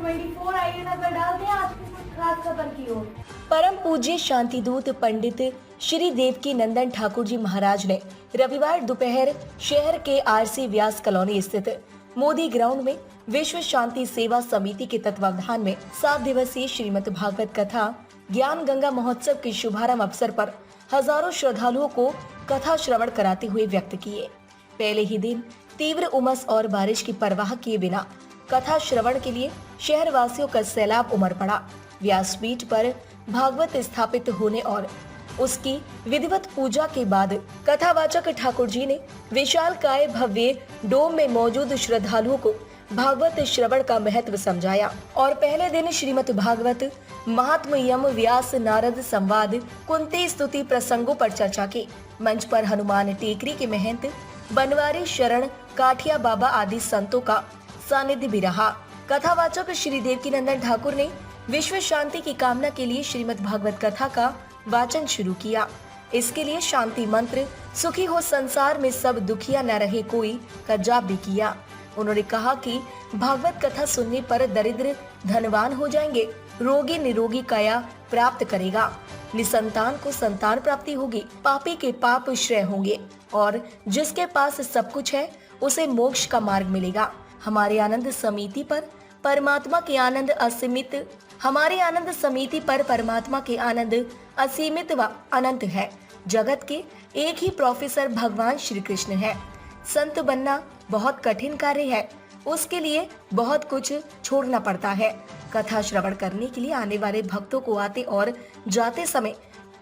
24 आइए नजर डालते हैं आज की कुछ खास खबर की ओर। परम पूज्य शांतिदूत पंडित श्री देवकी नंदन ठाकुर जी महाराज ने रविवार दोपहर शहर के आरसी व्यास कॉलोनी स्थित मोदी ग्राउंड में विश्व शांति सेवा समिति के तत्वावधान में 7 दिवसीय श्रीमद् भागवत कथा ज्ञान गंगा महोत्सव के शुभारंभ अवसर पर हजारों श्रद्धालुओं को कथा श्रवण कराते हुए व्यक्त किए। पहले ही दिन तीव्र उमस और बारिश की परवाह किए बिना कथा श्रवण के लिए शहर वासियों का सैलाब उमड़ पड़ा। व्यासपीठ पर भागवत स्थापित होने और उसकी विधिवत पूजा के बाद कथावाचक ठाकुर जी ने विशालकाय भव्य डोम में मौजूद श्रद्धालुओं को भागवत श्रवण का महत्व समझाया और पहले दिन श्रीमद् भागवत महात्म्यम व्यास नारद संवाद कुंती स्तुति प्रसंगों पर चर्चा की। मंच पर हनुमान टेकरी के महंत बनवारी शरण काठिया बाबा आदि संतों का सानिध्य भी रहा। कथावाचक श्री देवकी नंदन ठाकुर ने विश्व शांति की कामना के लिए श्रीमद् भागवत कथा का वाचन शुरू किया। इसके लिए शांति मंत्र सुखी हो संसार में सब दुखिया न रहे कोई का जाप भी किया। उन्होंने कहा कि भागवत कथा सुनने पर दरिद्र धनवान हो जाएंगे, रोगी निरोगी काया प्राप्त करेगा, निसंतान को संतान प्राप्ति होगी, पापी के पाप श्रेय होंगे और जिसके पास सब कुछ है उसे मोक्ष का मार्ग मिलेगा। हमारे आनंद समिति पर परमात्मा के आनंद असीमित हमारे आनंद समिति पर परमात्मा के आनंद असीमित व अनंत है। जगत के एक ही प्रोफेसर भगवान श्री कृष्ण है। संत बनना बहुत कठिन कार्य है, उसके लिए बहुत कुछ छोड़ना पड़ता है। कथा श्रवण करने के लिए आने वाले भक्तों को आते और जाते समय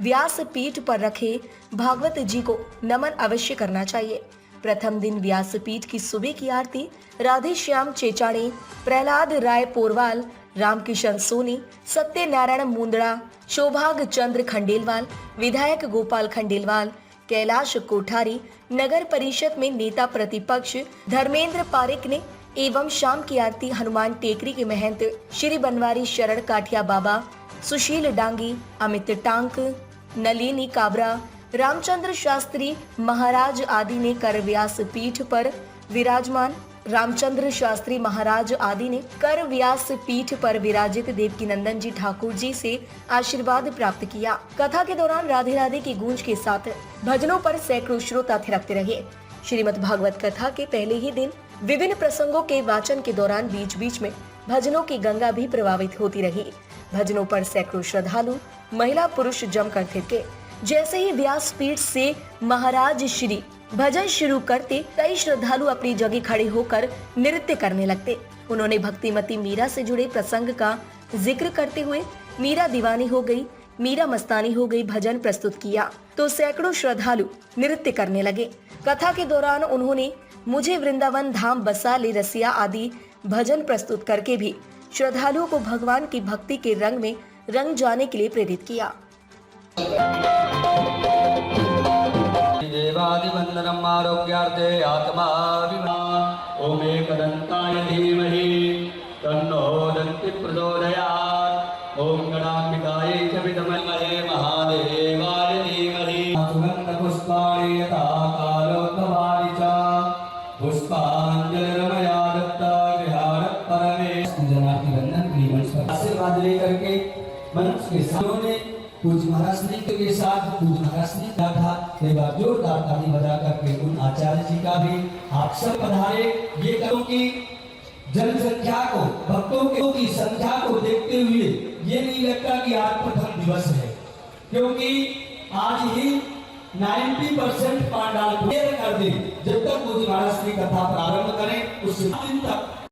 व्यास पीठ पर रखे भागवत जी को नमन अवश्य करना चाहिए। प्रथम दिन व्यास पीठ की सुबह की आरती राधे श्याम चेचाणी, प्रहलाद राय पोरवाल, रामकिशन सोनी, सत्यनारायण मुंदड़ा, शोभाग चंद्र खंडेलवाल, विधायक गोपाल खंडेलवाल, कैलाश कोठारी, नगर परिषद में नेता प्रतिपक्ष धर्मेंद्र पारिक ने एवं शाम की आरती हनुमान टेकरी के महंत श्री बनवारी शरण काठिया बाबा, सुशील डांगी, अमित टांक, नलिनी काबरा, रामचंद्र शास्त्री महाराज आदि ने कर व्यास पीठ पर विराजमान विराजित देवकी नंदन जी ठाकुर जी से आशीर्वाद प्राप्त किया। कथा के दौरान राधे राधे की गूंज के साथ भजनों पर सैकड़ों श्रोता थिरकते रहे। श्रीमद् भागवत कथा के पहले ही दिन विभिन्न प्रसंगों के वाचन के दौरान बीच बीच में भजनों की गंगा भी प्रभावित होती रही। भजनों पर सैकड़ों श्रद्धालु महिला पुरुष जमकर थिरके। जैसे ही व्यासपीठ से महाराज श्री भजन शुरू करते कई श्रद्धालु अपनी जगह खड़े होकर नृत्य करने लगते। उन्होंने भक्तिमती मीरा से जुड़े प्रसंग का जिक्र करते हुए मीरा दीवानी हो गई, मीरा मस्तानी हो गई भजन प्रस्तुत किया तो सैकड़ों श्रद्धालु नृत्य करने लगे। कथा के दौरान उन्होंने मुझे वृंदावन धाम बसा ले रसिया आदि भजन प्रस्तुत करके भी श्रद्धालुओं को भगवान की भक्ति के रंग में रंग जाने के लिए प्रेरित किया। देवादिवंदनम् आरोग्यार्थे आत्माभिमान ओम एकदन्ताय धीमहि तन्नो दन्ति प्रचोदयात् ओम गणाम्बिकायै च विद्महे महादेवाय धीमहि सुगन्धपुष्पाणि यथा कालोद्भवानि च पुष्पाञ्जलिर्मया दत्ता विहारः परमे जनार्दन वंदन की मंच पर आशीर्वाद लेकर के मंच के सामने पूज्य महाराज के साथ पूज्य महाराज ने कहा था। एक बार जोरदार ताली बजा करके उन आचार्य जी का भी आप सब पधारे। ये करो कि जनसंख्या को भक्तों की संख्या को देखते हुए ये नहीं लगता कि आज प्रथम दिवस है, क्योंकि आज ही 90% पांडाल कर दे। जब तक पूज्य महाराज की कथा प्रारंभ करें उस दिन तक